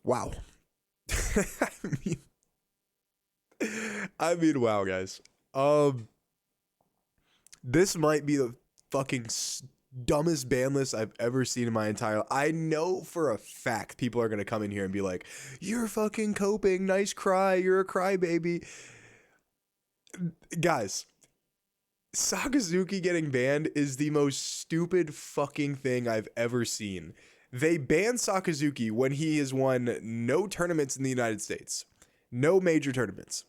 Wow. I mean, wow, guys. This might be the fucking dumbest ban list I've ever seen in my entire life. I know for a fact people are gonna come in here and be like, "You're fucking coping, nice cry, you're a crybaby." Guys, Sakazuki getting banned is the most stupid fucking thing I've ever seen. They banned Sakazuki when he has won no tournaments in the United States, no major tournaments.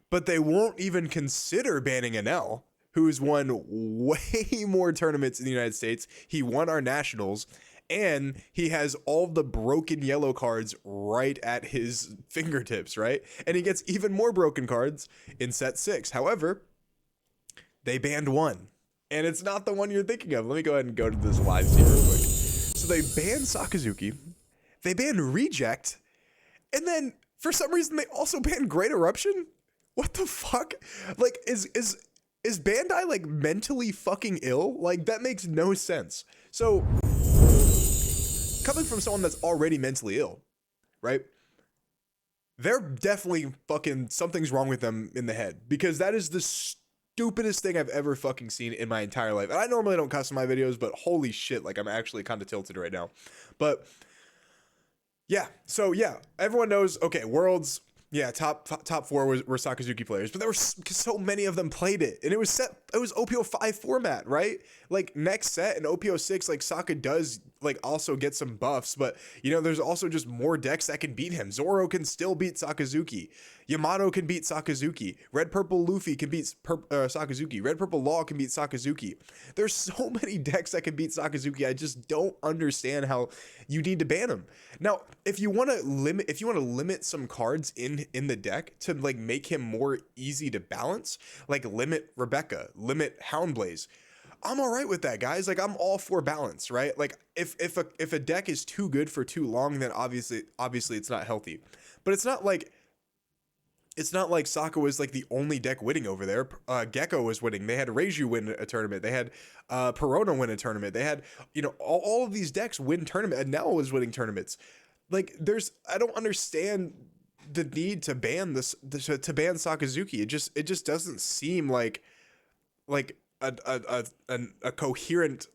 But they won't even consider banning Anel, who's won way more tournaments in the United States. He won our nationals, and he has all the broken yellow cards right at his fingertips, right? And he gets even more broken cards in set 6. However, they banned one, and it's not the one you're thinking of. Let me go ahead and go to this live stream real quick. So they banned Sakazuki, they banned Reject, and then for some reason they also banned Great Eruption. What the fuck? Like, is Bandai like mentally fucking ill? Like, that makes no sense. So coming from someone that's already mentally ill, right? They're definitely fucking, something's wrong with them in the head, because that is the stupidest thing I've ever fucking seen in my entire life. And I normally don't cuss in my videos, but holy shit, like, I'm actually kind of tilted right now. But yeah, so yeah, everyone knows, okay, Worlds, yeah, top 4 were Sakazuki players, but there were so many of them played it, and it was OPO 5 format, right? Like, next set in OPO 6, like, Saka does like also get some buffs, but you know, there's also just more decks that can beat him. Zoro can still beat Sakazuki. Yamato can beat Sakazuki. Red Purple Luffy can beat Sakazuki. Red Purple Law can beat Sakazuki. There's so many decks that can beat Sakazuki. I just don't understand how you need to ban him. Now, if you want to limit some cards in the deck to like make him more easy to balance, like limit Rebecca, limit Houndblaze, I'm all right with that, guys. Like, I'm all for balance, right? Like, if a deck is too good for too long, then obviously it's not healthy. But it's not like Saka was like the only deck winning over there. Gecko was winning. They had Reiju win a tournament. They had Perona win a tournament. They had, you know, all of these decks win tournament, and now was winning tournaments. Like, I don't understand the need to ban to ban Sakazuki. It just doesn't seem like a coherent.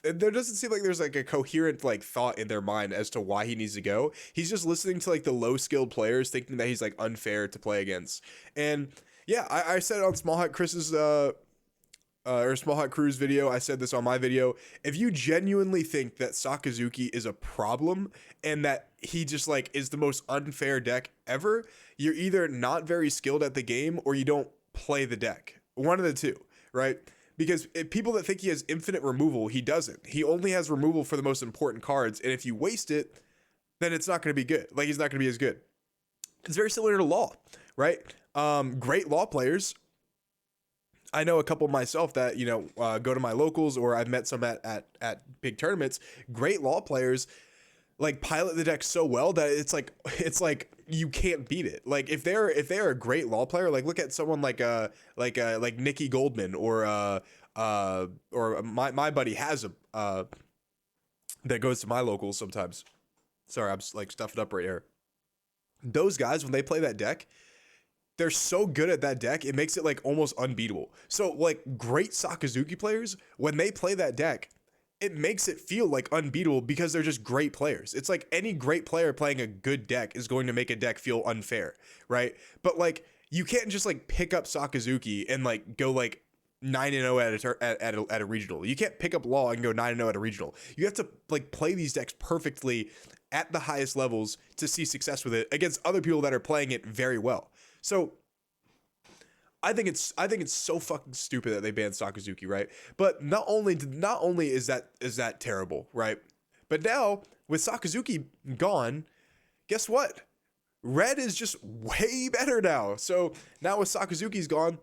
There doesn't seem like there's like a coherent like thought in their mind as to why he needs to go. He's just listening to like the low skilled players, thinking that he's like unfair to play against. And yeah, I said it on Small Hot Chris's or Small Hot Crew's video. I said this on my video. If you genuinely think that Sakazuki is a problem and that he just like is the most unfair deck ever, you're either not very skilled at the game or you don't play the deck. One of the two, right? Because if people that think he has infinite removal, he doesn't. He only has removal for the most important cards, and if you waste it, then it's not going to be good. Like, he's not going to be as good. It's very similar to Law, right? Great Law players. I know a couple myself that, you know, go to my locals, or I've met some at big tournaments. Great Law players like pilot the deck so well that it's like you can't beat it. Like, if they're a great Law player, like look at someone like Nikki Goldman or my buddy has that goes to my locals sometimes. Sorry, I'm like stuffed up right here. Those guys, when they play that deck, they're so good at that deck, it makes it like almost unbeatable. So like great Sakazuki players, when they play that deck, it makes it feel like unbeatable because they're just great players. It's like any great player playing a good deck is going to make a deck feel unfair, right? But like, you can't just like pick up Sakazuki and like go like 9-0 at a regional. You can't pick up Law and go 9-0 at a regional. You have to like play these decks perfectly at the highest levels to see success with it against other people that are playing it very well. So I think it's so fucking stupid that they banned Sakazuki, right? But not only is that terrible, right? But now with Sakazuki gone, guess what? Red is just way better now. So now with Sakazuki's gone,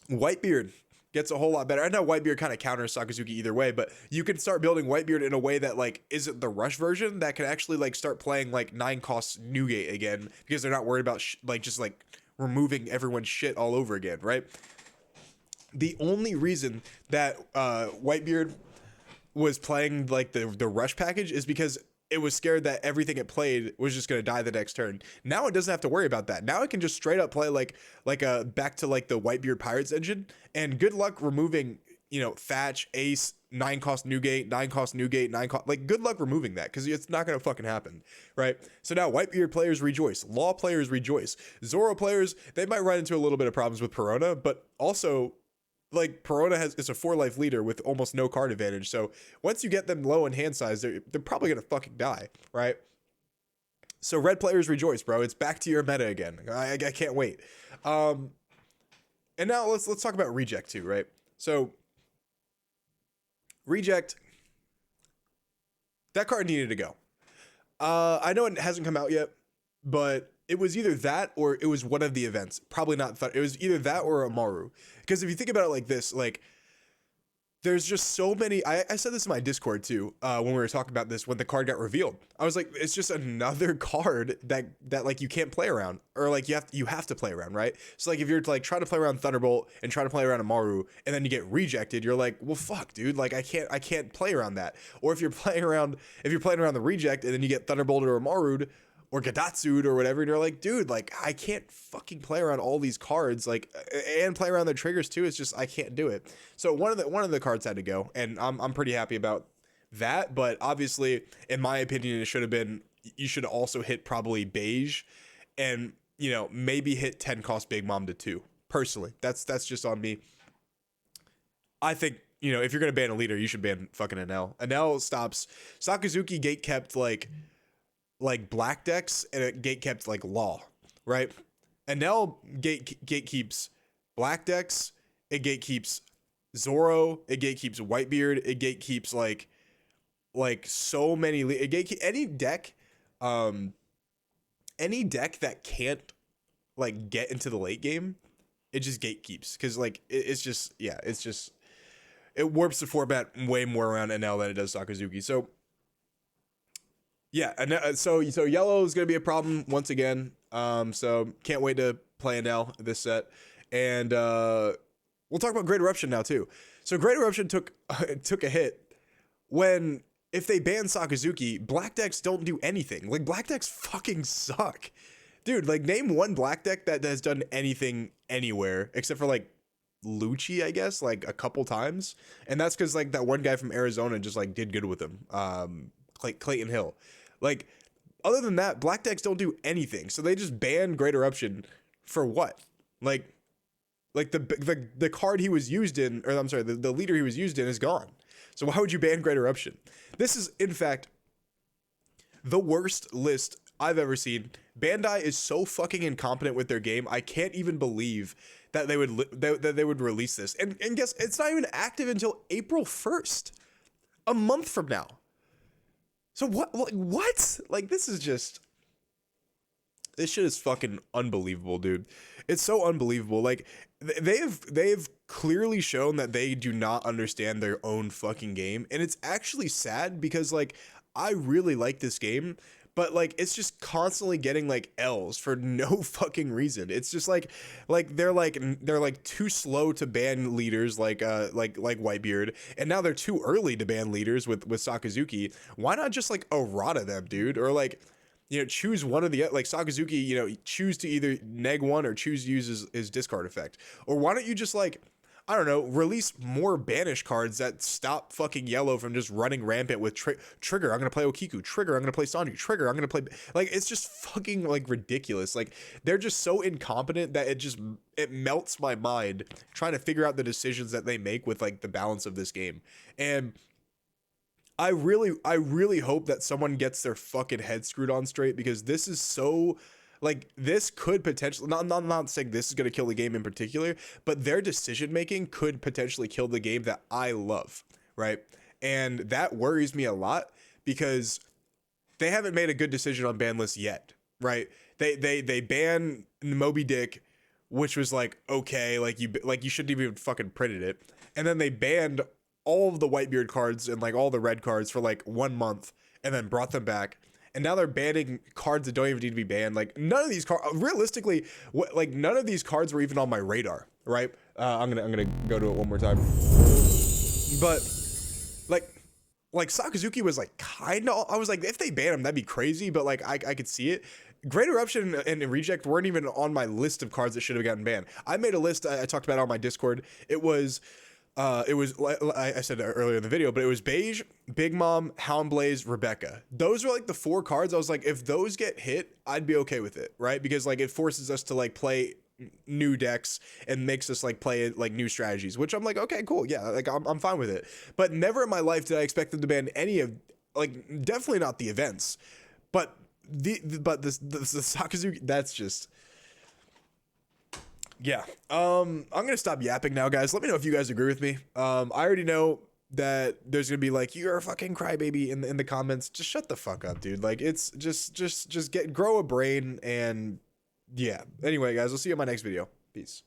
Whitebeard gets a whole lot better. I know Whitebeard kind of counters Sakazuki either way, but you can start building Whitebeard in a way that like isn't the rush version, that can actually like start playing like 9 cost Newgate again, because they're not worried about just removing everyone's shit all over again, right? The only reason that Whitebeard was playing like the rush package is because it was scared that everything it played was just going to die the next turn. Now it doesn't have to worry about that. Now it can just straight up play like a back to like the Whitebeard Pirates engine, and good luck removing, you know, Thatch, Ace, 9 cost Newgate, 9 cost Newgate, 9 cost, like good luck removing that, because it's not going to fucking happen, right? So now Whitebeard players rejoice, Law players rejoice, Zoro players, they might run into a little bit of problems with Perona, but also like Perona is a 4-life leader with almost no card advantage. So once you get them low in hand size, they're probably going to fucking die, right? So red players rejoice, bro. It's back to your meta again. I can't wait. And now let's talk about reject too, right? So reject, that card needed to go. I know it hasn't come out yet, but it was either that or it was one of the events. Probably not. It was either that or Amaru. Because if you think about it like this, like there's just so many. I said this in my Discord too when we were talking about this when the card got revealed. I was like, it's just another card that like you can't play around, or like you have to play around, right? So like if you're like trying to play around Thunderbolt and trying to play around Amaru and then you get rejected, you're like, well fuck, dude, like I can't play around that. Or if you're playing around the reject and then you get Thunderbolted or Amaru'd or Gadatsu'd or whatever, and you're like, dude, like I can't fucking play around all these cards, like, and play around their triggers too. It's just I can't do it. So one of the cards had to go, and I'm pretty happy about that. But obviously, in my opinion, it should have been, you should also hit probably beige, and you know, maybe hit 10 cost Big Mom to 2. Personally, that's just on me. I think, you know, if you're gonna ban a leader, you should ban fucking Enel. Enel stops Sakazuki gate kept like black decks, and it gate kept like Law, right? And now gate keeps black decks, it gate keeps Zoro, it gate keeps Whitebeard, it gate keeps like so many, it gate any deck that can't like get into the late game, it just gatekeeps, because like it's just, yeah, it's just, it warps the format way more around NL than it does Sakazuki. So yeah, and so yellow is going to be a problem once again. So can't wait to play NL this set. And we'll talk about Great Eruption now too. So Great Eruption took a hit when, if they ban Sakazuki, black decks don't do anything. Like black decks fucking suck. Dude, like name one black deck that has done anything anywhere except for like Lucci, I guess, like a couple times. And that's because like that one guy from Arizona just like did good with him. Clayton Hill. Like, other than that, black decks don't do anything. So they just banned Great Eruption for what? Like the card he was used in, or I'm sorry, the leader he was used in is gone. So why would you ban Great Eruption? This is, in fact, the worst list I've ever seen. Bandai is so fucking incompetent with their game. I can't even believe that they would release this. And guess, it's not even active until April 1st. A month from now. So what? Like this is just, this shit is fucking unbelievable, dude. It's so unbelievable. Like they've clearly shown that they do not understand their own fucking game, and it's actually sad because like I really like this game, but like it's just constantly getting like L's for no fucking reason. It's just like they're too slow to ban leaders like Whitebeard, and now they're too early to ban leaders with Sakazuki. Why not just like errata them, dude? Or like, you know, choose one of the, like Sakazuki, you know, choose to either neg one or choose to use his discard effect. Or why don't you just like, I don't know, release more banish cards that stop fucking yellow from just running rampant with trigger, I'm going to play Okiku, trigger, I'm going to play Sanji, trigger, I'm going to play, like, it's just fucking like ridiculous. Like they're just so incompetent that it melts my mind trying to figure out the decisions that they make with like the balance of this game. And I really hope that someone gets their fucking head screwed on straight, because this is so, like, this could potentially, not saying this is going to kill the game in particular, but their decision making could potentially kill the game that I love, right? And that worries me a lot because they haven't made a good decision on ban lists yet, right? They ban Moby Dick, which was like, okay, like you shouldn't even fucking printed it. And then they banned all of the Whitebeard cards and like all the red cards for like 1 month and then brought them back. And now they're banning cards that don't even need to be banned. Like none of these cards, realistically, like none of these cards were even on my radar, right? I'm gonna go to it one more time. But like like Sakazuki was like kind of, I was like, if they ban him, that'd be crazy, but like I could see it. Great Eruption and Reject weren't even on my list of cards that should have gotten banned. I made a list, I talked about it on my Discord. It was like I said earlier in the video, but it was Beige, Big Mom, Houndblaze, Rebecca. Those were like the 4 cards. I was like, if those get hit, I'd be okay with it, right? Because like it forces us to like play new decks and makes us like play like new strategies, which I'm like, okay, cool, yeah, like I'm fine with it. But never in my life did I expect them to ban any of, like, definitely not the events, but the Sakazuki. That's just, yeah. I'm gonna stop yapping now, guys. Let me know if you guys agree with me. I already know that there's gonna be like, you're a fucking crybaby in the comments. Just shut the fuck up, dude. Like, it's just grow a brain. And yeah, anyway, guys, I'll see you in my next video. Peace.